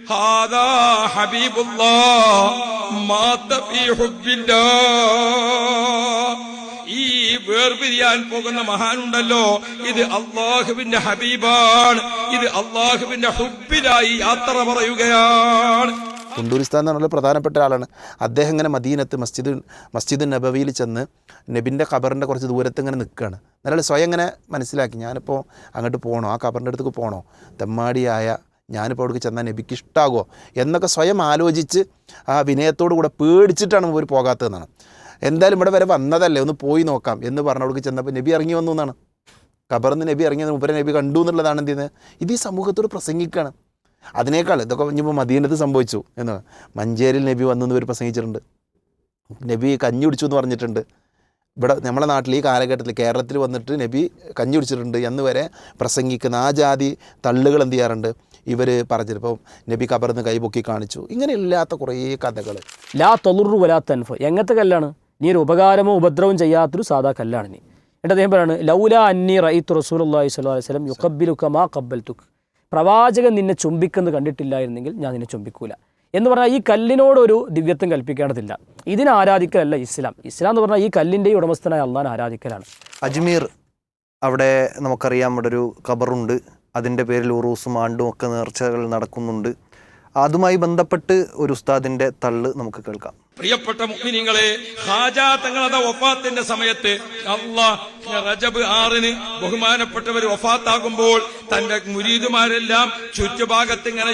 ഹാദാ ഹബീബുല്ലാഹ് മാത ഫീ ഹുബ്ബില്ലാഹ്. ഈ വേർപിരിയാൻ പോകുന്ന മഹാനുണ്ടല്ലോ, ഇത് അള്ളാഹുവിന്റെ ഹബീബാണ്, ഇത് അള്ളാഹുവിന്റെ ഹുബ്ബിലായി യാത്ര പറയുകയാണ്. കുണ്ടൂരിസ്ഥാൻ എന്ന് പറഞ്ഞാൽ പ്രധാനപ്പെട്ട ആളാണ്. അദ്ദേഹം ഇങ്ങനെ മദീനത്ത് മസ്ജിദ് നബവിയിൽ ചെന്ന് നബിൻ്റെ ഖബറിൻ്റെ കുറച്ച് ദൂരത്ത് ഇങ്ങനെ നിൽക്കുകയാണ്. എന്നാലും സ്വയം ഇങ്ങനെ മനസ്സിലാക്കി, ഞാനിപ്പോൾ അങ്ങോട്ട് പോകണോ, ആ ഖബറിൻ്റെ അടുത്തേക്ക് പോകണോ, തെമ്മാടിയായ ഞാനിപ്പോൾ അവിടേക്ക് ചെന്നാൽ നബിക്ക് ഇഷ്ടമാകുമോ എന്നൊക്കെ സ്വയം ആലോചിച്ച് ആ വിനയത്തോടു കൂടെ പേടിച്ചിട്ടാണ് ഇവർ പോകാത്തതെന്നാണ്. എന്തായാലും ഇവിടെ വരെ വന്നതല്ലേ, ഒന്ന് പോയി നോക്കാം എന്ന് പറഞ്ഞ അവിടേക്ക് ചെന്നപ്പോൾ നബി ഇറങ്ങി വന്നു എന്നാണ്. ഖബറിന്ന് നബി ഇറങ്ങി വന്നു, മുപ്പരെ നബി കണ്ടു എന്നുള്ളതാണ് എന്ത് ചെയ്യുന്നത്, ഇത് ഈ സമൂഹത്തോട് പ്രസംഗിക്കുകയാണ്. അതിനേക്കാൾ ഇതൊക്കെ ഇനിയിപ്പോൾ മദീനത്ത് സംഭവിച്ചു എന്ന്, മഞ്ചേരിയിൽ നബി വന്നെന്ന് ഇവർ പ്രസംഗിച്ചിട്ടുണ്ട്, നബി കഞ്ഞി കുടിച്ചു എന്ന് പറഞ്ഞിട്ടുണ്ട്. ഇവിടെ നമ്മളെ നാട്ടിൽ ഈ കാലഘട്ടത്തിൽ കേരളത്തിൽ വന്നിട്ട് നബി കഞ്ഞി കുടിച്ചിട്ടുണ്ട് എന്ന് വരെ പ്രസംഗിക്കുന്ന ആ ജാതി തള്ളുകൾ എന്ത് ചെയ്യാറുണ്ട് ഇവർ പറഞ്ഞിട്ട്. ഇപ്പോൾ നബി ഖബറിന്ന് കൈപൊക്കി കാണിച്ചു, ഇങ്ങനെ ഇല്ലാത്ത കുറേ കഥകൾ. ലാ തൊളുറു വലാ തൻഫ്, എങ്ങനത്തെ കല്ലാണ്? നീ ഒരു ഉപകാരമോ ഉപദ്രവം ചെയ്യാത്തൊരു സാധാ കല്ലാണ് നീ. എന്നിട്ട് അദ്ദേഹം പറയാണ് ലൗലാ അന്നി റഅയ്തു റസൂലുള്ളാഹി സ്വല്ലല്ലാഹു അലൈഹി വസല്ലം യുഖബ്ബിലുക മാ ഖബ്ബൽതുക, പ്രവാചകൻ നിന്നെ ചുംബിക്കുന്നത് കണ്ടിട്ടില്ലായിരുന്നെങ്കിൽ ഞാൻ നിന്നെ ചുംബിക്കൂല എന്ന് പറഞ്ഞാൽ ഈ കല്ലിനോടൊരു ദിവ്യത്വം കൽപ്പിക്കേണ്ടതില്ല. ഇതിനെ ആരാധിക്കലല്ല ഇസ്ലാം. ഇസ്ലാം എന്ന് പറഞ്ഞാൽ ഈ കല്ലിൻ്റെ ഉടമസ്ഥനായ അള്ളാഹിനെ ആരാധിക്കലാണ്. അജ്മീർ അവിടെ നമുക്കറിയാം, അവിടെ ഒരു ഖബറുണ്ട്, അതിൻ്റെ പേരിൽ ഉറൂസും ആണ്ടും ഒക്കെ നേർച്ചകൾ നടക്കുന്നുണ്ട്. അതുമായി ബന്ധപ്പെട്ട് ഒരു ഉസ്താദിൻ്റെ തള്ള് നമുക്ക് കേൾക്കാം. പ്രിയപ്പെട്ട മുഅ്മിനീങ്ങളെ, ഖാജാ തങ്ങളുടെ വഫാത്തിന്റെ സമയത്ത് റജബ് 6 ബഹുമാനപ്പെട്ടവർ വഫാത്താകുമ്പോൾ തന്റെ മുരീദുമാരെല്ലാം ചുറ്റുഭാഗത്തിങ്ങനെ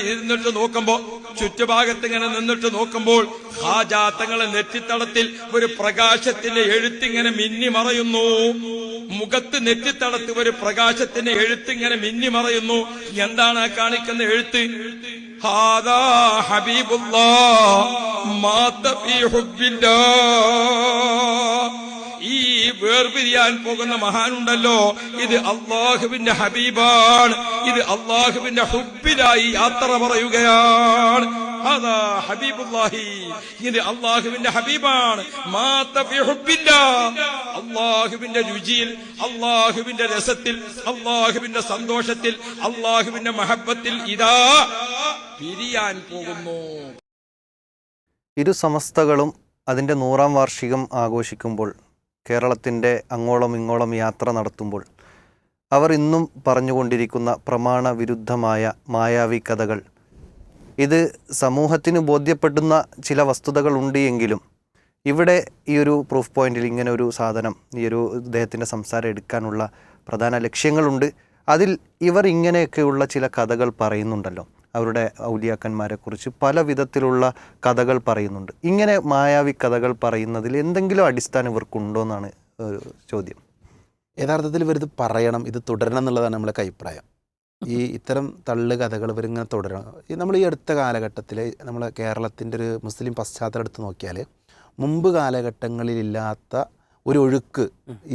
നിന്നിട്ട് നോക്കുമ്പോൾ ഖാജാ തങ്ങളെ നെറ്റിത്തടത്തിൽ ഒരു പ്രകാശത്തിന്റെ എഴുത്തിങ്ങനെ മിന്നി മറയുന്നു. മുഖത്ത് നെറ്റിത്തടത്ത് ഒരു പ്രകാശത്തിന്റെ എഴുത്തിങ്ങനെ മിന്നി മറയുന്നു. എന്താണ് ആ കാണിക്കുന്ന എഴുത്ത്? ഹാദാ ഹബീബുല്ലാഹ് മാത ഫീ ഹുബ്ബില്ലാഹ്. ഈ വേർപിരിയാൻ പോകുന്ന മഹാനുണ്ടല്ലോ, ഇത് അള്ളാഹുവിന്റെ ഹബീബാണ്, ഇത് അള്ളാഹുവിന്റെ ഹുബ്ബിലായി യാത്ര പറയുകയാണ്. ഹാദാ ഹബീബുല്ലാഹി, ഇത് അള്ളാഹുവിന്റെ ഹബീബാണ്. മാത ഫീ ഹുബ്ബില്ലാഹ്, അള്ളാഹുവിന്റെ രുചിയിൽ, അള്ളാഹുവിന്റെ രസത്തിൽ, അള്ളാഹുവിന്റെ സന്തോഷത്തിൽ, അള്ളാഹുവിന്റെ മഹബ്ബത്തിൽ ഇതാ പിരിയാൻ പോകുന്നു. ഇരു സമസ്തകളും അതിൻ്റെ 100-ാം വാർഷികം ആഘോഷിക്കുമ്പോൾ, കേരളത്തിൻ്റെ അങ്ങോളം ഇങ്ങോളം യാത്ര നടത്തുമ്പോൾ അവർ ഇന്നും പറഞ്ഞുകൊണ്ടിരിക്കുന്ന പ്രമാണ വിരുദ്ധമായ മായാവി കഥകൾ, ഇത് സമൂഹത്തിന് ബോധ്യപ്പെടുന്ന ചില വസ്തുതകളുണ്ട് എങ്കിലും ഇവിടെ ഈ ഒരു പ്രൂഫ് പോയിന്റിൽ ഇങ്ങനെ ഒരു സാധനം, ഈ ഒരു ഇദ്ദേഹത്തിൻ്റെ സംസാരം എടുക്കാനുള്ള പ്രധാന ലക്ഷ്യങ്ങളുണ്ട്. അതിൽ ഇവർ ഇങ്ങനെയൊക്കെയുള്ള ചില കഥകൾ പറയുന്നുണ്ടല്ലോ, അവരുടെ ഔലിയാക്കന്മാരെക്കുറിച്ച് പല വിധത്തിലുള്ള കഥകൾ പറയുന്നുണ്ട്. ഇങ്ങനെ മായാവി കഥകൾ പറയുന്നതിൽ എന്തെങ്കിലും അടിസ്ഥാനം ഇവർക്കുണ്ടോ എന്നാണ് ചോദ്യം. യഥാർത്ഥത്തിൽ ഇവരിത് പറയണം, ഇത് തുടരണം എന്നുള്ളതാണ് നമ്മളെ അഭിപ്രായം. ഈ ഇത്തരം തള്ളു കഥകൾ ഇവരിങ്ങനെ തുടരണം. നമ്മൾ ഈ അടുത്ത കാലഘട്ടത്തിൽ നമ്മളെ കേരളത്തിൻ്റെ ഒരു മുസ്ലിം പശ്ചാത്തലം എടുത്ത് നോക്കിയാൽ മുമ്പ് കാലഘട്ടങ്ങളിലില്ലാത്ത ഒരു ഒഴുക്ക്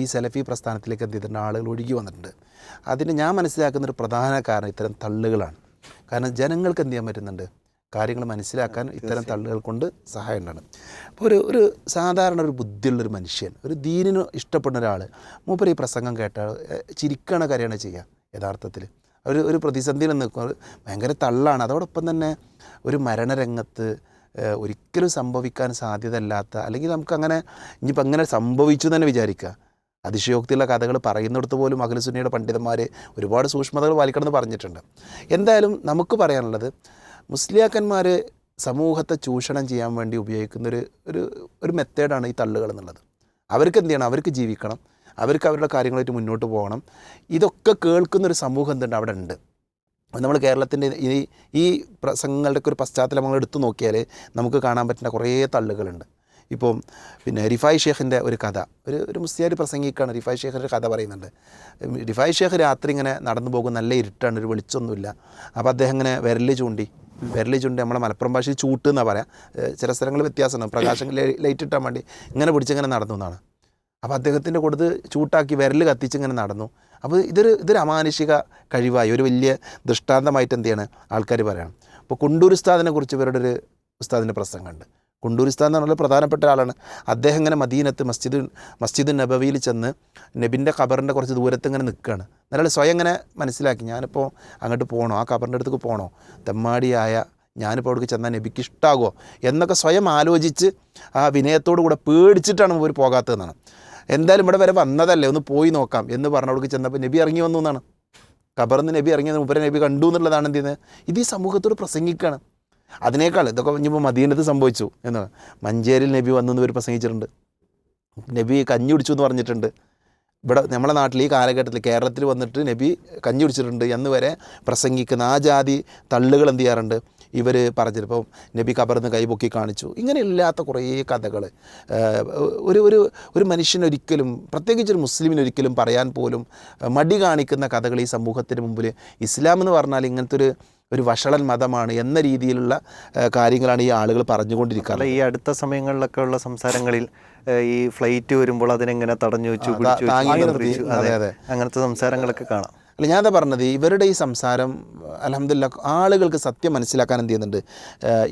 ഈ സലഫി പ്രസ്ഥാനത്തിലേക്ക് എന്ത് ചെയ്തിട്ടുണ്ട്, ആളുകൾ ഒഴുകി വന്നിട്ടുണ്ട്. അതിന് ഞാൻ മനസ്സിലാക്കുന്നൊരു പ്രധാന കാരണം ഇത്തരം തള്ളുകളാണ്. കാരണം ജനങ്ങൾക്ക് എന്ത് ചെയ്യാൻ പറ്റുന്നുണ്ട്, കാര്യങ്ങൾ മനസ്സിലാക്കാൻ ഇത്തരം തള്ളുകൾ കൊണ്ട് സഹായം ഉണ്ടാണ്. അപ്പോൾ ഒരു സാധാരണ ഒരു ബുദ്ധിയുള്ളൊരു മനുഷ്യൻ, ഒരു ദീനിന് ഇഷ്ടപ്പെടുന്ന ഒരാൾ മൂപ്പര് ഈ പ്രസംഗം കേട്ടാൽ ചിരിക്കണ കാര്യമാണ് ചെയ്യുക. യഥാർത്ഥത്തിൽ ഒരു പ്രതിസന്ധിയിൽ നിൽക്കുന്നത് ഭയങ്കര തള്ളാണ്. അതോടൊപ്പം തന്നെ ഒരു മരണരംഗത്ത് ഒരിക്കലും സംഭവിക്കാൻ സാധ്യതയില്ലാത്ത, അല്ലെങ്കിൽ നമുക്കങ്ങനെ ഇനിയിപ്പോൾ അങ്ങനെ സംഭവിച്ചു തന്നെ വിചാരിക്കുക, അതിശയോക്തിയുള്ള കഥകൾ പറയുന്നിടത്ത് പോലും അഹ്ലുസുന്നയുടെ പണ്ഡിതന്മാർ ഒരുപാട് സൂക്ഷ്മതകൾ വാലിക്കണമെന്ന് പറഞ്ഞിട്ടുണ്ട്. എന്തായാലും നമുക്ക് പറയാനുള്ളത്, മുസ്ലിയാക്കന്മാർ സമൂഹത്തെ ചൂഷണം ചെയ്യാൻ വേണ്ടി ഉപയോഗിക്കുന്ന ഒരു മെത്തേഡാണ് ഈ തള്ളുകൾ എന്നുള്ളത്. അവർക്ക് എന്ത് ചെയ്യണം, അവർക്ക് ജീവിക്കണം, അവർക്ക് അവരുടെ കാര്യങ്ങളായിട്ട് മുന്നോട്ട് പോകണം. ഇതൊക്കെ കേൾക്കുന്നൊരു സമൂഹം എന്തുണ്ട് അവിടെ ഉണ്ട്. നമ്മൾ കേരളത്തിൻ്റെ ഈ പ്രസംഗങ്ങളുടെയൊക്കെ ഒരു പശ്ചാത്തലം നമ്മൾ എടുത്തു നോക്കിയാൽ നമുക്ക് കാണാൻ പറ്റുന്ന കുറേ തള്ളുകളുണ്ട്. ഇപ്പം പിന്നെ റിഫായ് ഷേഖിൻ്റെ ഒരു കഥ, ഒരു മുസ്ലിയാർ പ്രസംഗിക്കാണ്, റിഫായ് ഷേഖിൻ്റെ കഥ പറയുന്നുണ്ട്. റിഫായ് ഷേഖ് രാത്രി ഇങ്ങനെ നടന്നു പോകും, നല്ല ഇരുട്ടാണ്, ഒരു വെളിച്ചമൊന്നുമില്ല. അപ്പോൾ അദ്ദേഹം ഇങ്ങനെ വിരൽ ചൂണ്ടി നമ്മളെ മലപ്പുറം ഭാഷയിൽ ചൂട്ട് എന്നാണ് പറയാം, ചില സ്ഥലങ്ങളിൽ വ്യത്യാസമാണ്, പ്രകാശം ലൈറ്റ് ഇട്ടാൻ വേണ്ടി ഇങ്ങനെ പിടിച്ചിങ്ങനെ നടന്നു എന്നാണ്. അപ്പോൾ അദ്ദേഹത്തിൻ്റെ കൊടുത്ത് ചൂട്ടാക്കി വിരൽ കത്തിച്ച് ഇങ്ങനെ നടന്നു. അപ്പോൾ ഇതൊരു അമാനുഷിക കഴിവായി ഒരു വലിയ ദൃഷ്ടാന്തമായിട്ട് എന്ത് ചെയ്യണം ആൾക്കാർ പറയണം. അപ്പോൾ കുണ്ടൂർ ഉസ്താദിനെ കുറിച്ച് ഇവരുടെ ഒരു ഉസ്താദിൻ്റെ പ്രസംഗമുണ്ട്. കുണ്ടൂർ ഉസ്താദ് എന്ന് പറഞ്ഞാൽ പ്രധാനപ്പെട്ട ആളാണ്. അദ്ദേഹം ഇങ്ങനെ മദീനത്ത് മസ്ജിദ് നബവിയിൽ ചെന്ന് നബിൻ്റെ ഖബറിൻ്റെ കുറച്ച് ദൂരത്ത് ഇങ്ങനെ നിൽക്കുകയാണ്. എന്നാലും സ്വയം ഇങ്ങനെ മനസ്സിലാക്കി, ഞാനിപ്പോൾ അങ്ങോട്ട് പോകണോ, ആ ഖബറിൻ്റെ അടുത്തേക്ക് പോകണോ, തെമ്മാടിയായ ഞാനിപ്പോൾ അവിടേക്ക് ചെന്നാൽ നബിക്ക് ഇഷ്ടമാകുമോ എന്നൊക്കെ സ്വയം ആലോചിച്ച് ആ വിനയത്തോടു കൂടെ പേടിച്ചിട്ടാണ് ഇവർ പോകാത്തതെന്നാണ്. എന്തായാലും ഇവിടെ വരെ വന്നതല്ലേ, ഒന്ന് പോയി നോക്കാം എന്ന് പറഞ്ഞ അവിടേക്ക് ചെന്നപ്പോൾ നബി ഇറങ്ങി വന്നു എന്നാണ്. ഖബറിന്ന് നബി ഇറങ്ങിയത് മുമ്പേ നബി കണ്ടു എന്നുള്ളതാണ് എന്ത് ചെയ്യുന്നത്, ഇത് ഈ സമൂഹത്തോട് പ്രസംഗിക്കുകയാണ്. അതിനേക്കാൾ ഇതൊക്കെ ഇനിയിപ്പോൾ മദീനത്ത് സംഭവിച്ചു എന്ന് മഞ്ചേരിയിൽ നബി വന്നു എന്ന് ഇവർ പ്രസംഗിച്ചിട്ടുണ്ട്. നബി കഞ്ഞി കുടിച്ചു എന്ന് പറഞ്ഞിട്ടുണ്ട്. ഇവിടെ നമ്മളെ നാട്ടിൽ ഈ കാലഘട്ടത്തിൽ കേരളത്തിൽ വന്നിട്ട് നബി കഞ്ഞി കുടിച്ചിട്ടുണ്ട് എന്ന് വരെ പ്രസംഗിക്കുന്ന ആ ജാതി തള്ളുകൾ എന്ത് ചെയ്യാറുണ്ട് ഇവർ പറഞ്ഞിട്ട്. ഇപ്പം നബി ഖബറിന്ന് കൈപൊക്കി കാണിച്ചു, ഇങ്ങനെ ഇല്ലാത്ത കുറേ കഥകൾ ഒരു ഒരു ഒരു മനുഷ്യനൊരിക്കലും, പ്രത്യേകിച്ചൊരു മുസ്ലിമിനൊരിക്കലും പറയാൻ പോലും മടി കാണിക്കുന്ന കഥകൾ ഈ സമൂഹത്തിന് മുമ്പിൽ. ഇസ്ലാം എന്ന് പറഞ്ഞാൽ ഇങ്ങനത്തെ ഒരു വഷളൻ മതമാണ് എന്ന രീതിയിലുള്ള കാര്യങ്ങളാണ് ഈ ആളുകൾ പറഞ്ഞുകൊണ്ടിരിക്കുന്നത്. ഈ അടുത്ത സമയങ്ങളിലൊക്കെ ഉള്ള സംസാരങ്ങളിൽ ഈ ഫ്ലൈറ്റ് വരുമ്പോൾ അതിനെങ്ങനെ തടഞ്ഞു വെച്ചു, അങ്ങനത്തെ സംസാരങ്ങളൊക്കെ കാണാം. അല്ല, ഞാൻ എന്താ പറഞ്ഞത്, ഇവരുടെ ഈ സംസാരം അൽഹംദുലില്ലാഹ് ആളുകൾക്ക് സത്യം മനസ്സിലാക്കാൻ എന്ത് ചെയ്യുന്നുണ്ട്,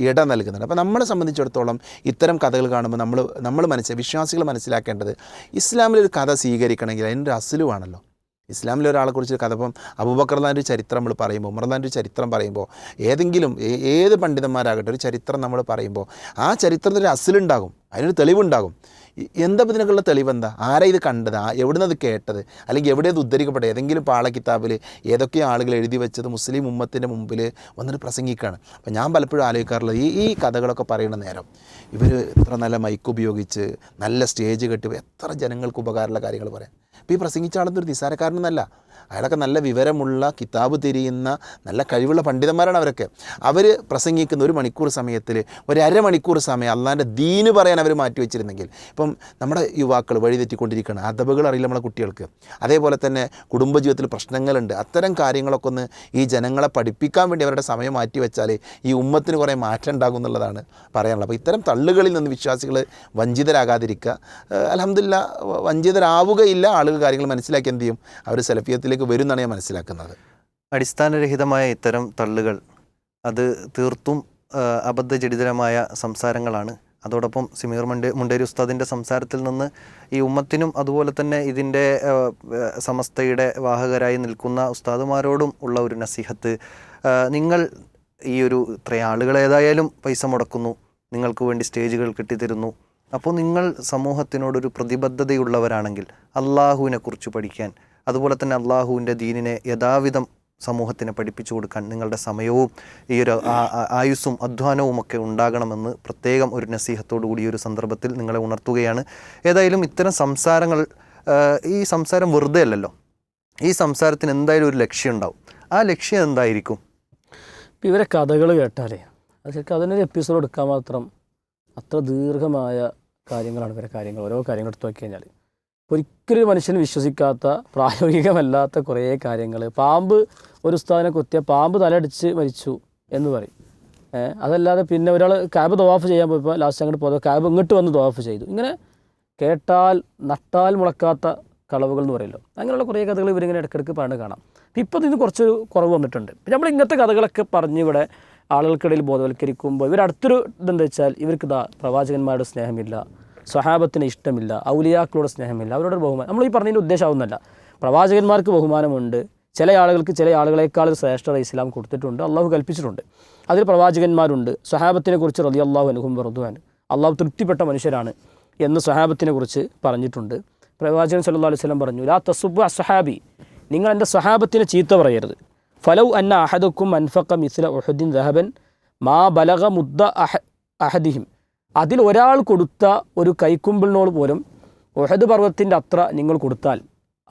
ഇട നൽകുന്നുണ്ട്. അപ്പോൾ നമ്മളെ സംബന്ധിച്ചിടത്തോളം ഇത്തരം കഥകൾ കാണുമ്പോൾ നമ്മൾ വിശ്വാസികൾ മനസ്സിലാക്കേണ്ടത്, ഇസ്ലാമിലൊരു കഥ സ്വീകരിക്കണമെങ്കിൽ അതിൻ്റെ അസ്ലുവാണല്ലോ. ഇസ്ലാമിൽ ഒരാളെക്കുറിച്ച് കഥ, ഇപ്പം അബൂബക്കറിൻ്റെ ചരിത്രം നമ്മൾ പറയുമ്പോൾ, ഉമറിൻ്റെ ചരിത്രം പറയുമ്പോൾ, ഏതെങ്കിലും ഏത് പണ്ഡിതന്മാരാകട്ടെ ഒരു ചരിത്രം നമ്മൾ പറയുമ്പോൾ ആ ചരിത്രത്തിൻ്റെ അസ്ലുണ്ടാകും, അതിനൊരു തെളിവുണ്ടാകും. എന്താ ഇതിനൊക്കെയുള്ള തെളിവെന്താ, ആരാ ഇത് കണ്ടത്, എവിടുന്ന് അത് കേട്ടത്, അല്ലെങ്കിൽ എവിടെ അത് ഉദ്ധരിക്കപ്പെട്ടത്, ഏതെങ്കിലും പാളക്കിതാബിൽ ഏതൊക്കെ ആളുകൾ എഴുതി വെച്ചത് മുസ്ലിം ഉമ്മത്തിൻ്റെ മുമ്പിൽ വന്നിട്ട് പ്രസംഗിക്കുകയാണ്. അപ്പോൾ ഞാൻ പലപ്പോഴും ആലോചിക്കാറുള്ളത്, ഈ കഥകളൊക്കെ പറയുന്ന നേരം ഇവർ എത്ര നല്ല മൈക്ക് ഉപയോഗിച്ച് നല്ല സ്റ്റേജ് കെട്ടി എത്ര ജനങ്ങൾക്ക് ഉപകാരമുള്ള കാര്യങ്ങൾ പറയാം. അപ്പോൾ ഈ പ്രസംഗിച്ച ആളൊന്നും ഒരു നിസ്സാരക്കാരനൊന്നല്ല, അയാളൊക്കെ നല്ല വിവരമുള്ള, കിതാബ് തിരിയുന്ന നല്ല കഴിവുള്ള പണ്ഡിതന്മാരാണ് അവരൊക്കെ. അവർ പ്രസംഗിക്കുന്ന 1 മണിക്കൂർ സമയത്തിൽ 1.5 മണിക്കൂർ സമയം അള്ളാൻ്റെ ദീന് പറയാൻ അവർ മാറ്റി വെച്ചിരുന്നെങ്കിൽ, ഇപ്പം നമ്മുടെ യുവാക്കൾ വഴിതെറ്റിക്കൊണ്ടിരിക്കുകയാണ്, അദബുകൾ അറിയില്ല നമ്മളെ കുട്ടികൾക്ക്, അതേപോലെ തന്നെ കുടുംബജീവിതത്തിൽ പ്രശ്നങ്ങളുണ്ട്, അത്തരം കാര്യങ്ങളൊക്കെ ഒന്ന് ഈ ജനങ്ങളെ പഠിപ്പിക്കാൻ വേണ്ടി അവരുടെ സമയം മാറ്റി വെച്ചാൽ ഈ ഉമ്മത്തിന് കുറേ മാറ്റം ഉണ്ടാകും എന്നുള്ളതാണ് പറയാനുള്ളത്. അപ്പോൾ ഇത്തരം തള്ളുകളിൽ നിന്ന് വിശ്വാസികൾ വഞ്ചിതരാകാതിരിക്കുക. അൽഹംദുലില്ലാഹ് വഞ്ചിതരാവുകയില്ല, ആളുകൾ കാര്യങ്ങൾ മനസ്സിലാക്കി എന്ത് ചെയ്യും, അവർ സലഫിയത്തിലേക്ക് വരുമെന്നാണ് ഞാൻ മനസ്സിലാക്കുന്നത്. അടിസ്ഥാനരഹിതമായ ഇത്തരം തള്ളുകൾ അത് തീർത്തും അബദ്ധജടിതമായ സംസാരങ്ങളാണ്. അതോടൊപ്പം സമീർ മുണ്ടേരി ഉസ്താദിൻ്റെ സംസാരത്തിൽ നിന്ന് ഈ ഉമ്മത്തിനും അതുപോലെ തന്നെ ഇതിൻ്റെ സമസ്തയുടെ വാഹകരായി നിൽക്കുന്ന ഉസ്താദുമാരോടും ഉള്ള ഒരു നസീഹത്ത്, നിങ്ങൾ ഈ ഇത്രയും ആളുകൾ ഏതായാലും പൈസ മുടക്കുന്നു, നിങ്ങൾക്ക് വേണ്ടി സ്റ്റേജുകൾ കെട്ടിത്തരുന്നു, അപ്പോൾ നിങ്ങൾ സമൂഹത്തിനോടൊരു പ്രതിബദ്ധതയുള്ളവരാണെങ്കിൽ അള്ളാഹുവിനെക്കുറിച്ച് പഠിക്കാൻ, അതുപോലെ തന്നെ അള്ളാഹുവിൻ്റെ ദീനിനെ യഥാവിധം സമൂഹത്തിനെ പഠിപ്പിച്ചു കൊടുക്കാൻ നിങ്ങളുടെ സമയവും ഈ ആയുസ്സും അധ്വാനവും ഒക്കെ ഉണ്ടാകണമെന്ന് പ്രത്യേകം ഒരു നസീഹത്തോടു കൂടി ഈ ഒരു സന്ദർഭത്തിൽ നിങ്ങളെ ഉണർത്തുകയാണ്. ഏതായാലും ഇത്തരം സംസാരങ്ങൾ, ഈ സംസാരം വെറുതെ അല്ലല്ലോ, ഈ സംസാരത്തിന് എന്തായാലും ഒരു ലക്ഷ്യം ഉണ്ടാവും. ആ ലക്ഷ്യം എന്തായിരിക്കും? ഇപ്പം ഇവരെ കഥകൾ കേട്ടാലേ അത് ശരിക്കും അതിനൊരു എപ്പിസോഡ് എടുക്കാൻ മാത്രം അത്ര ദീർഘമായ കാര്യങ്ങളാണ് ഇവരെ കാര്യങ്ങൾ. ഓരോ കാര്യങ്ങൾ എടുത്തു നോക്കി കഴിഞ്ഞാൽ ഒരിക്കലും മനുഷ്യന് വിശ്വസിക്കാത്ത, പ്രായോഗികമല്ലാത്ത കുറേ കാര്യങ്ങൾ. പാമ്പ് ഒരു ഉസ്താദിനെ കുത്തിയ പാമ്പ് തലയടിച്ച് മരിച്ചു എന്ന് പറയും. അതല്ലാതെ പിന്നെ ഒരാൾ കാബ് തവാഫ് ചെയ്യാൻ പോയപ്പോൾ ലാസ്റ്റ് അങ്ങോട്ട് പോയത് കാബ് ഇങ്ങോട്ട് വന്ന് തവാഫ് ചെയ്തു. ഇങ്ങനെ കേട്ടാൽ നട്ടാൽ മുളക്കാത്ത കളവുകൾ എന്ന് പറയുമല്ലോ, അങ്ങനെയുള്ള കുറേ കഥകൾ ഇവരിങ്ങനെ ഇടയ്ക്കിടയ്ക്ക് പറഞ്ഞു കാണാം. ഇപ്പോൾ ഇതിന് കുറച്ച് കുറവ് വന്നിട്ടുണ്ട്. നമ്മൾ ഇങ്ങനത്തെ കഥകളൊക്കെ പറഞ്ഞ് ഇവിടെ ആളുകൾക്കിടയിൽ ബോധവൽക്കരിക്കുമ്പോൾ ഇവരടുത്തൊരു ഇതെന്താ വെച്ചാൽ, ഇവർക്ക് പ്രവാചകന്മാരുടെ സ്നേഹമില്ല, സ്വഹാബത്തിന് ഇഷ്ടമില്ല, ഔലിയാക്കളോട് സ്നേഹമില്ല, അവരോട് ബഹുമാനം. നമ്മൾ ഈ പറഞ്ഞതിൻ്റെ ഉദ്ദേശമാവുന്നല്ല. പ്രവാചകന്മാർക്ക് ബഹുമാനമുണ്ട്, ചില ആളുകൾക്ക് ചില ആളുകളെക്കാൾ ശ്രേഷ്ഠത ഇസ്ലാം കൊടുത്തിട്ടുണ്ട്, അള്ളാഹു കൽപ്പിച്ചിട്ടുണ്ട്. അതിൽ പ്രവാചകന്മാരുണ്ട്. സ്വഹാബത്തിനെ കുറിച്ച് റളിയല്ലാഹു അൻഹും വറദുഅൻ, അള്ളാഹു തൃപ്തിപ്പെട്ട മനുഷ്യരാണ് എന്ന് സ്വഹാബത്തിനെ കുറിച്ച് പറഞ്ഞിട്ടുണ്ട്. പ്രവാചകൻ സല്ലല്ലാഹു അലൈഹി വസല്ലം പറഞ്ഞു, ലാ തസുബ്ബു അസ്സഹാബി, നിങ്ങൾ എൻ്റെ സ്വഹാബത്തിനെ ചീത്ത പറയരുത്. ഫലൗ അന്ന അഹദുക്കും അൻഫഖ മിസ്ല ഉഹുദിൻ ദഹബൻ മാ ബലഗ മുദ്ദ അഹദിഹിം, അതിൽ ഒരാൾ കൊടുത്ത ഒരു കൈക്കുമ്പിളിനോട് പോലും ഉഹദ് പർവ്വതത്തിൻ്റെ അത്ര നിങ്ങൾ കൊടുത്താൽ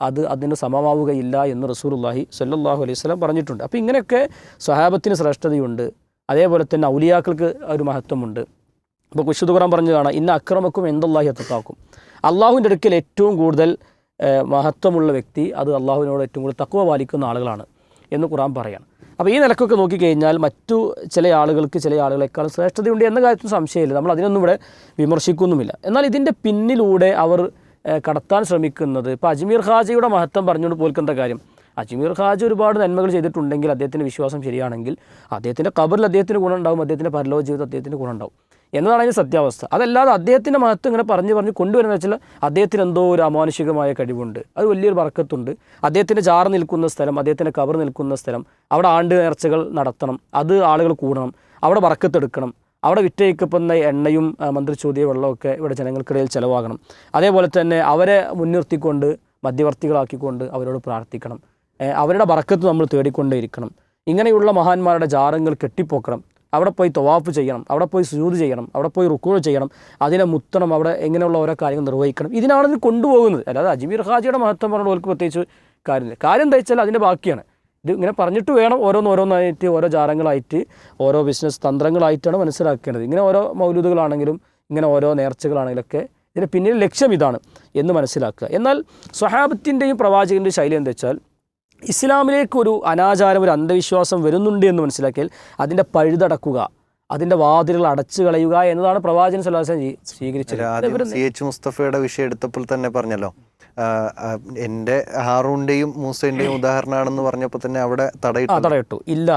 അത് അതിന് സമമാവുകയില്ല എന്ന് റസൂലുള്ളാഹി സ്വല്ലല്ലാഹു അലൈഹി വസല്ലം പറഞ്ഞിട്ടുണ്ട്. അപ്പോൾ ഇങ്ങനെയൊക്കെ സ്വഹാബത്തിന് ശ്രേഷ്ഠതയുണ്ട്, അതേപോലെ തന്നെ ഔലിയാക്കൾക്ക് ഒരു മഹത്വമുണ്ട്. ഇപ്പോൾ വിശുദ്ധ ഖുർആൻ പറഞ്ഞു കാണാം, ഇന്ന അക്രമക്കും എന്തല്ലാഹി അത്തഖാക്കും, അള്ളാഹുവിൻ്റെ അടുക്കൽ ഏറ്റവും കൂടുതൽ മഹത്വമുള്ള വ്യക്തി അത് അള്ളാഹുവിനോട് ഏറ്റവും കൂടുതൽ തഖ്വ പാലിക്കുന്ന ആളുകളാണ് എന്ന് ഖുർആൻ പറയാണ്. അപ്പോൾ ഈ നിലക്കൊക്കെ നോക്കിക്കഴിഞ്ഞാൽ മറ്റു ചില ആളുകൾക്ക് ചില ആളുകളെക്കാൾ ശ്രേഷ്ഠതയുണ്ട് എന്ന കാര്യത്തിൽ സംശയമില്ല, നമ്മൾ അതിനൊന്നും ഇവിടെ വിമർശിക്കുന്നുമില്ല. എന്നാൽ ഇതിൻ്റെ പിന്നിലൂടെ അവർ കടത്താൻ ശ്രമിക്കുന്നത്, ഇപ്പോൾ അജ്മീർ ഖാജയുടെ മഹത്വം പറഞ്ഞുകൊണ്ട് പോൽക്കേണ്ട കാര്യം, അജ്മീർ ഖാജ ഒരുപാട് നന്മകൾ ചെയ്തിട്ടുണ്ടെങ്കിൽ അദ്ദേഹത്തിൻ്റെ വിശ്വാസം ശരിയാണെങ്കിൽ അദ്ദേഹത്തിൻ്റെ ഖബറിൽ അദ്ദേഹത്തിന് ഗുണമുണ്ടാവും, അദ്ദേഹത്തിൻ്റെ പരലോക ജീവിതം അദ്ദേഹത്തിന് ഗുണമുണ്ടാവും എന്നതാണ് അതിൻ്റെ സത്യാവസ്ഥ. അതല്ലാതെ അദ്ദേഹത്തിൻ്റെ മഹത്വം ഇങ്ങനെ പറഞ്ഞ് കൊണ്ടുവരുന്ന വെച്ചാൽ അദ്ദേഹത്തിന് എന്തോ ഒരു അമാനുഷികമായ കഴിവുണ്ട്, അത് വലിയൊരു ബർക്കത്തുണ്ട്, അദ്ദേഹത്തിൻ്റെ ജാറ് നിൽക്കുന്ന സ്ഥലം, അദ്ദേഹത്തിൻ്റെ ഖബർ നിൽക്കുന്ന സ്ഥലം, അവിടെ ആണ്ട് നേർച്ചകൾ നടത്തണം, അത് ആളുകൾ കൂടണം, അവിടെ ബറക്കത്തെടുക്കണം, അവിടെ വിറ്റഴിക്കപ്പെടുന്ന എണ്ണയും മന്ത്രിച്ചൂതിയ വെള്ളമൊക്കെ ഇവിടെ ജനങ്ങൾക്കിടയിൽ ചിലവാകണം. അതേപോലെ തന്നെ അവരെ മുൻനിർത്തിക്കൊണ്ട് മധ്യവർത്തികളാക്കിക്കൊണ്ട് അവരോട് പ്രാർത്ഥിക്കണം, അവരുടെ ബറക്കത്ത് നമ്മൾ തേടിക്കൊണ്ടേയിരിക്കണം. ഇങ്ങനെയുള്ള മഹാന്മാരുടെ ജാറങ്ങൾ കെട്ടിപ്പോക്കണം, അവിടെ പോയി തവാഫ് ചെയ്യണം, അവിടെ പോയി സുജൂദ് ചെയ്യണം, അവിടെ പോയി റുക്കൂഅ് ചെയ്യണം, അതിനെ മുത്തണം, അവിടെ എങ്ങനെയുള്ള ഓരോ കാര്യങ്ങൾ നിർവഹിക്കണം. ഇതിനാണ് ഇത് കൊണ്ടുപോകുന്നത്. അല്ലാതെ അജ്മീർ ഹാജിയുടെ മഹത്വം പറഞ്ഞ ഓർക്ക് പ്രത്യേകിച്ച് കാര്യമില്ല. കാര്യം എന്താ വെച്ചാൽ അതിൻ്റെ ബാക്കിയാണ്. ഇത് ഇങ്ങനെ പറഞ്ഞിട്ട് വേണം ഓരോന്നായിട്ട് ഓരോ ജാറങ്ങളായിട്ട് ഓരോ ബിസിനസ് തന്ത്രങ്ങളായിട്ടാണ് മനസ്സിലാക്കേണ്ടത്. ഇങ്ങനെ ഓരോ മൗലൂദുകളാണെങ്കിലും ഇങ്ങനെ ഓരോ നേർച്ചകളാണെങ്കിലൊക്കെ ഇതിന് പിന്നിൽ ലക്ഷ്യം ഇതാണ് എന്ന് മനസ്സിലാക്കുക. എന്നാൽ സ്വഹാബത്തിൻ്റെയും പ്രവാചകൻ്റെയും ശൈലി എന്താ വെച്ചാൽ ഇസ്ലാമിലേക്ക് ഒരു അനാചാരം, ഒരു അന്ധവിശ്വാസം വരുന്നുണ്ട് എന്ന് മനസ്സിലാക്കിയാൽ അതിൻ്റെ പഴുതടക്കുക, അതിൻ്റെ വാതിലുകൾ അടച്ചു കളയുക എന്നതാണ് പ്രവാചകൻ സ്വല്ലല്ലാഹു അലൈഹി വസല്ലം സ്വീകരിച്ചത്. CH മുസ്തഫയുടെ വിഷയം എടുത്തപ്പോൾ തന്നെ പറഞ്ഞല്ലോ, എൻ്റെ ഹാറൂൻ്റെയും മൂസേൻ്റെയും ഉദാഹരണമാണെന്ന് പറഞ്ഞപ്പോൾ തന്നെ അവിടെ തടയിട്ടു. ഇല്ല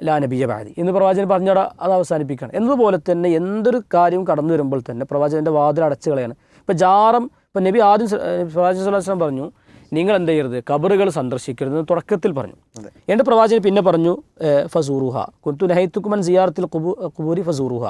ലാ നബിയ ബഅദി എന്ന് പ്രവാചകൻ പറഞ്ഞാൽ അത് അവസാനിപ്പിക്കണം. എന്നതുപോലെ തന്നെ എന്തൊരു കാര്യവും കടന്നു വരുമ്പോൾ തന്നെ പ്രവാചകൻ്റെ വാതിൽ അടച്ചു കളയാണ്. ഇപ്പോൾ ജാറം, ഇപ്പോൾ നബി ആദ്യം പ്രവാചകൻ സ്വല്ലല്ലാഹു അലൈഹി വസല്ലം പറഞ്ഞു നിങ്ങൾ എന്ത് ചെയ്യരുത്, കബറുകൾ സന്ദർശിക്കരുത് എന്ന് തുടക്കത്തിൽ പറഞ്ഞു. എൻ്റെ പ്രവാചകൻ പിന്നെ പറഞ്ഞു ഫസൂറുഹ കുന്തു നഹൈതുക്കും അൻ സിയാറത്തിൽ ഖുബൂരി ഫസൂറുഹ,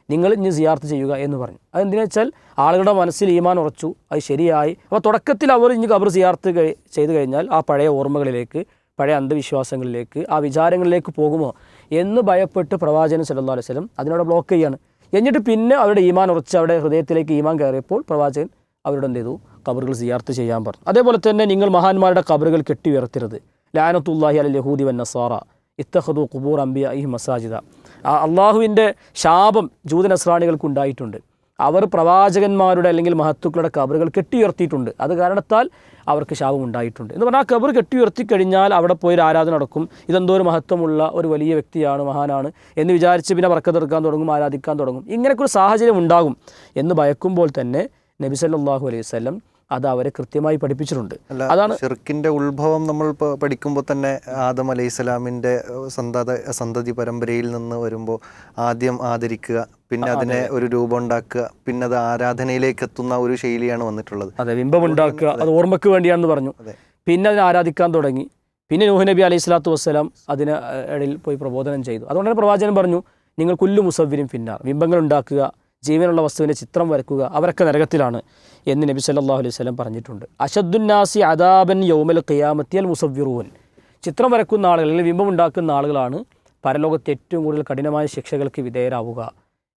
നിങ്ങൾ ഇനി സിയാർത്ത് ചെയ്യുക എന്ന് പറഞ്ഞു. അതെന്തിനാ വെച്ചാൽ ആളുകളുടെ മനസ്സിൽ ഈമാൻ ഉറച്ചു, അത് ശരിയായി. അപ്പോൾ തുടക്കത്തിൽ അവർ ഇനി കബർ സിയാർത്ത് ചെയ്തു കഴിഞ്ഞാൽ ആ പഴയ ഓർമ്മകളിലേക്ക്, പഴയ അന്ധവിശ്വാസങ്ങളിലേക്ക്, ആ വിചാരങ്ങളിലേക്ക് പോകുമോ എന്ന് ഭയപ്പെട്ട് പ്രവാചകൻ സല്ലല്ലാഹു അലൈഹി വസല്ലം അതിനോട് ബ്ലോക്ക് ചെയ്യാണ്. എന്നിട്ട് പിന്നെ അവരുടെ ഈമാൻ ഉറച്ച് അവിടെ ഹൃദയത്തിലേക്ക് ഈമാൻ കയറിയപ്പോൾ പ്രവാചകൻ അവരോട് എന്ത് ചെയ്തു, കബറുകൾ സിയാർത്ത് ചെയ്യാൻ പറഞ്ഞു. അതേപോലെ തന്നെ നിങ്ങൾ മഹാന്മാരുടെ കബറുകൾ കെട്ടി ഉയർത്തരുത്. ലഅനത്തുല്ലാഹി അലൽ യഹൂദി വൻ നസാറ ഇത്തഖദു ഖുബൂർ അംബിയാഇഹിം മസാജിദ. അള്ളാഹുവിൻ്റെ ശാപം ജൂത നസ്രാണികൾക്ക് ഉണ്ടായിട്ടുണ്ട്. അവർ പ്രവാചകന്മാരുടെ അല്ലെങ്കിൽ മഹത്തുക്കളുടെ കബറുകൾ കെട്ടിയുയർത്തിയിട്ടുണ്ട്. അത് കാരണത്താൽ അവർക്ക് ശാപം ഉണ്ടായിട്ടുണ്ട് എന്ന് പറഞ്ഞാൽ ആ കബർ കെട്ടിയുയർത്തി കഴിഞ്ഞാൽ അവിടെ പോയി ആരാധന നടക്കും. ഇതെന്തോ ഒരു മഹത്വമുള്ള ഒരു വലിയ വ്യക്തിയാണ്, മഹാനാണ് എന്ന് വിചാരിച്ച് പിന്നെ ബർക്കത്തെടുക്കാൻ തുടങ്ങും, ആരാധിക്കാൻ തുടങ്ങും. ഇങ്ങനെയൊക്കെ ഒരു സാഹചര്യം ഉണ്ടാകും എന്ന് ഭയക്കുമ്പോൾ തന്നെ നബി സല്ലല്ലാഹു അലൈഹി വസല്ലം അത് അവരെ കൃത്യമായി പഠിപ്പിച്ചിട്ടുണ്ട്. അതാണ് ഷിർക്കിന്റെ ഉത്ഭവം. നമ്മൾ പഠിക്കുമ്പോൾ തന്നെ ആദം അലൈഹിസ്സലാമിന്റെ സന്തതി പരമ്പരയിൽ നിന്ന് വരുമ്പോൾ ആദ്യം ആദരിക്കുക, പിന്നെ അതിനെ ഒരു രൂപം ഉണ്ടാക്കുക, പിന്നെ അത് ആരാധനയിലേക്ക് എത്തുന്ന ഒരു ശൈലിയാണ് വന്നിട്ടുള്ളത്. അതെ, ബിംബം ഉണ്ടാക്കുക, അത് ഓർമ്മയ്ക്ക് വേണ്ടിയാണെന്ന് പറഞ്ഞു. പിന്നെ അതിനെ ആരാധിക്കാൻ തുടങ്ങി. പിന്നെ നൂഹ് നബി അലൈഹി സ്വലാത്തു വസ്സലാം അതിന് ഇടയിൽ പോയി പ്രബോധനം ചെയ്തു. അതുകൊണ്ട് തന്നെ പ്രവാചകൻ പറഞ്ഞു നിങ്ങൾ കുല്ലു മുസവ്വിരിൻ ഫിന്നാർ, ബിംബങ്ങൾ ഉണ്ടാക്കുക, ജീവനുള്ള വസ്തുവിൻ്റെ ചിത്രം വരക്കുക, അവരൊക്കെ നരകത്തിലാണ് എന്ന് നബി സല്ലല്ലാഹു അലൈഹി വസല്ലം പറഞ്ഞിട്ടുണ്ട്. അശദ്ദുന്നാസി അദാബൻ യൗമൽ ഖിയാമത്തി അൽ മുസവ്വിറൂൻ, ചിത്രം വരക്കുന്ന ആളുകൾ അല്ലെങ്കിൽ ബിംബം ഉണ്ടാക്കുന്ന ആളുകളാണ് പരലോകത്ത് ഏറ്റവും കൂടുതൽ കഠിനമായ ശിക്ഷകൾക്ക് വിധേയരാവുക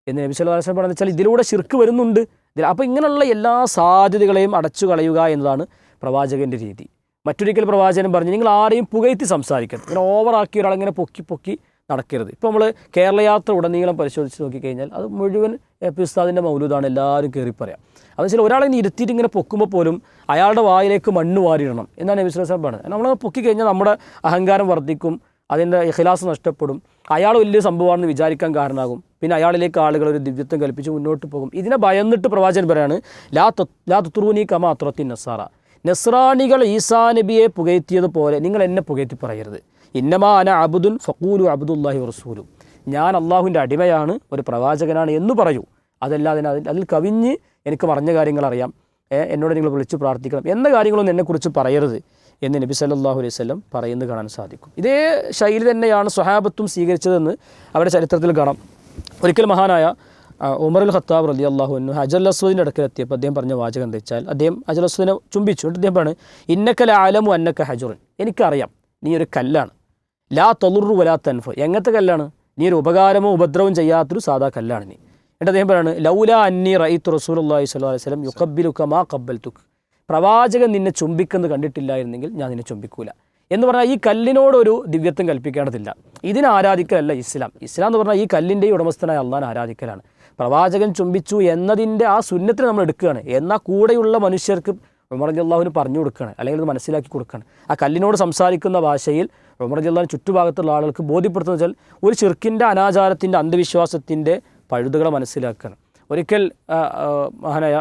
എന്ന് നബി സല്ലല്ലാഹു അലൈഹി വസല്ലം പറഞ്ഞു. വെച്ചാൽ ഇതിലൂടെ ശിർക്ക് വരുന്നുണ്ട്. അപ്പോൾ ഇങ്ങനെയുള്ള എല്ലാ സാധ്യതകളെയും അടച്ചു കളയുക എന്നതാണ് പ്രവാചകൻ്റെ രീതി. മറ്റൊരിക്കൽ പ്രവാചകൻ പറഞ്ഞു നിങ്ങൾ ആരെയും പുകഴ്ത്തി സംസാരിക്കരുത്, ഇങ്ങനെ ഓവറാക്കി ഒരാളിങ്ങനെ പൊക്കി നടക്കരുത്. ഇപ്പോൾ നമ്മൾ കേരള യാത്ര ഉടനീളം പരിശോധിച്ച് നോക്കിക്കഴിഞ്ഞാൽ അത് മുഴുവൻ ഉസ്താദിൻ്റെ മൗലൂദാണ് എല്ലാവരും കയറി പറയാം. അത് വെച്ചാൽ ഒരാളെ ഇരുത്തിയിട്ട് ഇങ്ങനെ പൊക്കുമ്പോൾ പോലും അയാളുടെ വായിലേക്ക് മണ്ണ് വാരിടണം എന്നാണ് നബി സ്വല്ലല്ലാഹു അലൈഹി വസല്ലം പറഞ്ഞത്. നമ്മൾ പൊക്കിക്കഴിഞ്ഞാൽ നമ്മുടെ അഹങ്കാരം വർദ്ധിക്കും, അതിൻ്റെ ഇഖ്ലാസ് നഷ്ടപ്പെടും, അയാൾ വലിയ സംഭവമാണെന്ന് വിചാരിക്കാൻ കാരണമാകും, പിന്നെ അയാളിലേക്ക് ആളുകൾ ഒരു ദിവ്യത്വം കൽപ്പിച്ച് മുന്നോട്ട് പോകും. ഇതിനെ ഭയന്നിട്ട് പ്രവാചകൻ പറയാണ് ലാ തുത്രൂനി കമാ അത്രത്തിൻ നസാറ, നസ്രാണികൾ ഈസാ നബിയെ പുകഴ്ത്തിയതുപോലെ നിങ്ങൾ എന്നെ പുകഴ്ത്തി പറയരുത്. ഇന്നമാ അന അബ്ദുൻ ഫഖൂലു അബ്ദുല്ലാഹി വറസൂലു, ഞാൻ അള്ളാഹുവിൻ്റെ അടിമയാണ്, ഒരു പ്രവാചകനാണ് എന്ന് പറയൂ. അതല്ലാതെ അതിൽ കവിഞ്ഞ് എനിക്ക് പറഞ്ഞ കാര്യങ്ങൾ അറിയാം, എന്നോട് നിങ്ങൾ വിളിച്ച് പ്രാർത്ഥിക്കണം എന്ന കാര്യങ്ങളൊന്നും എന്നെക്കുറിച്ച് പറയരുത് എന്ന് നബി സല്ലല്ലാഹു അലൈഹി വസല്ലം പറയുന്നത് കാണാൻ സാധിക്കും. ഇതേ ശൈലി തന്നെയാണ് സ്വഹാബത്തും സ്വീകരിച്ചതെന്ന് അവരുടെ ചരിത്രത്തിൽ കാണാം. ഒരിക്കൽ മഹാനായ ഉമറുൽ ഖത്താബ് റളിയല്ലാഹു അൻഹു ഹജറുൽ അസ്വദിൻ്റെ അടുക്കലെത്തിയപ്പോൾ അദ്ദേഹം പറഞ്ഞ വാചകം എന്താ വെച്ചാൽ അദ്ദേഹം ഹജറുൽ അസ്വദിനെ ചുംബിച്ചു. എന്നിട്ട് അദ്ദേഹം പറഞ്ഞു ഇന്നക ലഅലമു അന്നക ഹജറുൻ, എനിക്കറിയാം നീ ഒരു കല്ലാണ്, ലാ തളുറു വലാ തൻഫു, എങ്ങനത്തെ കല്ലാണ്, നീ ഒരു ഉപകാരമോ ഉപദ്രവം ചെയ്യാത്തൊരു സാധാ കല്ലാണ് നീ. എന്നിട്ട് അദ്ദേഹം പറയാണ് ലൗലാ അന്നി റഅയ്തു റസൂലുള്ളാഹി സ്വല്ലല്ലാഹു അലൈഹി വസല്ലം യുഖബ്ബിലുക മാ ഖബ്ബൽതുക, പ്രവാചകൻ നിന്നെ ചുംബിക്കുന്നത് കണ്ടിട്ടില്ലായിരുന്നെങ്കിൽ ഞാൻ നിന്നെ ചുംബിക്കൂല എന്ന് പറഞ്ഞാൽ ഈ കല്ലിനോടൊരു ദിവ്യത്വം കൽപ്പിക്കേണ്ടതില്ല. ഇതിനെ ആരാധിക്കലല്ല ഇസ്ലാം. ഇസ്ലാം എന്ന് പറഞ്ഞാൽ ഈ കല്ലിൻ്റെ ഉടമസ്ഥനായ അള്ളാഹിനെ ആരാധിക്കലാണ്. പ്രവാചകൻ ചുംബിച്ചു എന്നതിൻ്റെ ആ സുന്നത്തിനെ നമ്മൾ എടുക്കുകയാണ്, എന്നാൽ കൂടെയുള്ള മനുഷ്യർക്ക് ഉമർ റളിയല്ലാഹുവിന് പറഞ്ഞു കൊടുക്കുകയാണ്, അല്ലെങ്കിൽ അത് മനസ്സിലാക്കി കൊടുക്കുകയാണ്. ആ കല്ലിനോട് സംസാരിക്കുന്ന ഭാഷയിൽ ഉമർ റളിയല്ലാഹുവിന് ചുറ്റുഭാഗത്തുള്ള ആളുകൾക്ക് ബോധ്യപ്പെടുത്തുന്ന വെച്ചാൽ ഒരു ശിർക്കിൻ്റെ അനാചാരത്തിൻ്റെ അന്ധവിശ്വാസത്തിൻ്റെ പഴുതുകളെ മനസ്സിലാക്കുകയാണ്. ഒരിക്കൽ മഹാനായ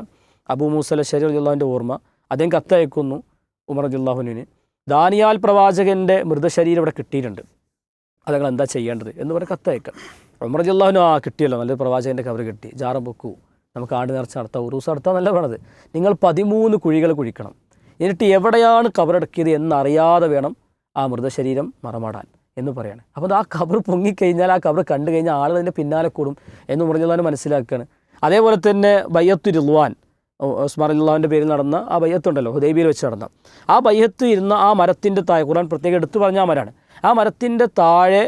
അബൂ മൂസ അശ്ശരി റളിയല്ലാഹുവിൻ്റെ ഓർമ്മ, അദ്ദേഹം കത്തയക്കുന്നു ഉമർ റളിയല്ലാഹുവിന്, ദാനിയാൽ പ്രവാചകൻ്റെ മൃതശരീരം ഇവിടെ കിട്ടിയിട്ടുണ്ട്, അത് നിങ്ങൾ എന്താ ചെയ്യേണ്ടത് എന്ന് പറഞ്ഞ് കത്തയക്കാം. ഉമർ റളിയല്ലാഹുവിന് കിട്ടിയല്ലോ, നല്ലൊരു പ്രവാചകൻ്റെ കബർ കിട്ടി, ജാറം പൊക്കൂ, നമുക്ക് ആണ്ട് നേർച്ച നടത്താം, ഉറൂസ് നടത്താം എന്നല്ല പറഞ്ഞത്. നിങ്ങൾ 13 കുഴികൾ കുഴിക്കണം, എന്നിട്ട് എവിടെയാണ് കബറടക്കിയത് എന്നറിയാതെ വേണം ആ മൃതശരീരം മറമാടാൻ എന്ന് പറയാണ്. അപ്പോൾ ആ ഖബർ പൊങ്ങിക്കഴിഞ്ഞാൽ ആ ഖബർ കണ്ടു കഴിഞ്ഞാൽ ആളുകൾ അതിൻ്റെ പിന്നാലെ കൂടും എന്ന് പറഞ്ഞാൽ മനസ്സിലാക്കുകയാണ്. അതേപോലെ തന്നെ ബയ്യത്തു റിദ്വാൻ, ഉസ്മാൻ റളിയല്ലാഹുവിൻ്റെ പേരിൽ നടന്ന ആ ബയ്യത്തുണ്ടല്ലോ, ഹുദൈബിയയിൽ വെച്ച് നടന്ന ആ ബയ്യത്ത് ഇരുന്ന ആ മരത്തിൻ്റെ താഴെ, ഖുർആൻ പ്രത്യേകം എടുത്തു പറഞ്ഞ ആ മരമാണ്, ആ മരത്തിൻ്റെ താഴെ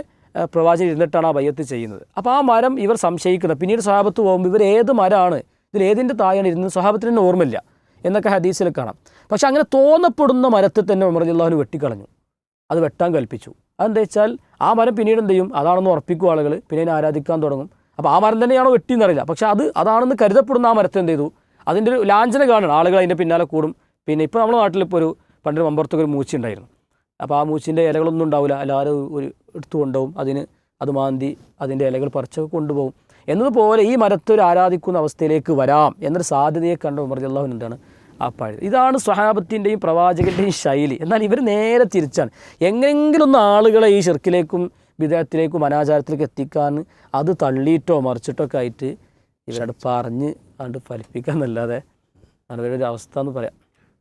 പ്രവാചകൻ ഇരുന്നിട്ടാണ് ആ ബയ്യത്ത് ചെയ്യുന്നത്. അപ്പോൾ ആ മരം ഇവർ സംശയിക്കുന്നത്, പിന്നീട് സ്വഹാബത്ത് പോകുമ്പോൾ ഇവർ ഏത് മരമാണ്, ഇതിൽ ഏതിൻ്റെ താഴെയാണ് ഇരുന്നത്, സ്വഹാബത്തിന് തന്നെ ഓർമ്മയില്ല എന്നൊക്കെ ഹദീസിൽ കാണാം. പക്ഷെ അങ്ങനെ തോന്നപ്പെടുന്ന മരത്തിൽ തന്നെ ഉമർ റളിയല്ലാഹു അൻഹു വെട്ടിക്കളഞ്ഞു, അത് വെട്ടാൻ കൽപ്പിച്ചു. അതെന്താ വെച്ചാൽ ആ മരം പിന്നീട് എന്ത് ചെയ്യും, അതാണെന്ന് ഉറപ്പിക്കും ആളുകൾ, പിന്നെ അതിനെ ആരാധിക്കാൻ തുടങ്ങും. അപ്പോൾ ആ മരം തന്നെയാണോ വെട്ടിയെന്നറിയില്ല, പക്ഷെ അതാണെന്ന് കരുതപ്പെടുന്ന ആ മരത്തെ എന്ത് ചെയ്തു, അതിൻ്റെ ഒരു ലാഞ്ചന കാണണം, ആളുകൾ അതിൻ്റെ പിന്നാലെ കൂടും. പിന്നെ ഇപ്പോൾ നമ്മുടെ നാട്ടിലിപ്പോൾ ഒരു പണ്ട് മമ്പുറത്തൊക്കെ ഒരു മൂച്ചി ഉണ്ടായിരുന്നു. അപ്പോൾ ആ മൂച്ചിൻ്റെ ഇലകളൊന്നും ഉണ്ടാവില്ല, എല്ലാവരും ഒരു എടുത്തു കൊണ്ടുപോകും, അത് മാന്തി അതിൻ്റെ ഇലകൾ പറിച്ചൊക്കെ കൊണ്ടുപോകും. എന്നതുപോലെ ഈ മരത്തെ ഒരു ആരാധിക്കുന്ന അവസ്ഥയിലേക്ക് വരാം എന്നൊരു സാധ്യതയെ കണ്ട ഉമർ റളിയല്ലാഹു അൻഹു എന്താണ് ആ പഴുത്. ഇതാണ് സ്വഹാബത്തിൻ്റെയും പ്രവാചകൻ്റെയും ശൈലി. എന്നാൽ ഇവർ നേരെ തിരിച്ചാണ്. എങ്ങനെങ്കിലും ഒന്ന് ആളുകളെ ഈ ശിർക്കിലേക്കും ബിദ്അത്തിലേക്കും അനാചാരത്തിലേക്ക് എത്തിക്കാൻ അത് തള്ളിയിട്ടോ മറിച്ചിട്ടോ ഒക്കെ ആയിട്ട് ഇവരോട് പറഞ്ഞ് അത് ഫലിപ്പിക്കാന്നല്ലാതെ അതൊരു അവസ്ഥ എന്ന് പറയാം.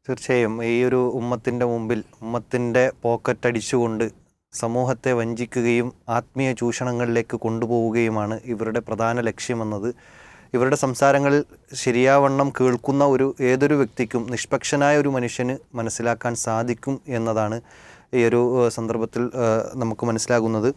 തീർച്ചയായും ഈ ഒരു ഉമ്മത്തിൻ്റെ മുമ്പിൽ ഉമ്മത്തിൻ്റെ പോക്കറ്റടിച്ചുകൊണ്ട് സമൂഹത്തെ വഞ്ചിക്കുകയും ആത്മീയ ചൂഷണങ്ങളിലേക്ക് കൊണ്ടുപോവുകയുമാണ് ഇവരുടെ പ്രധാന ലക്ഷ്യമെന്നത് ഇവരുടെ സംസാരങ്ങളിൽ ശരിയാവണ്ണം കേൾക്കുന്ന ഏതൊരു വ്യക്തിക്കും, നിഷ്പക്ഷനായ ഒരു മനുഷ്യന് മനസ്സിലാക്കാൻ സാധിക്കും എന്നതാണ് ഈ ഒരു സന്ദർഭത്തിൽ നമുക്ക് മനസ്സിലാകുന്നത്.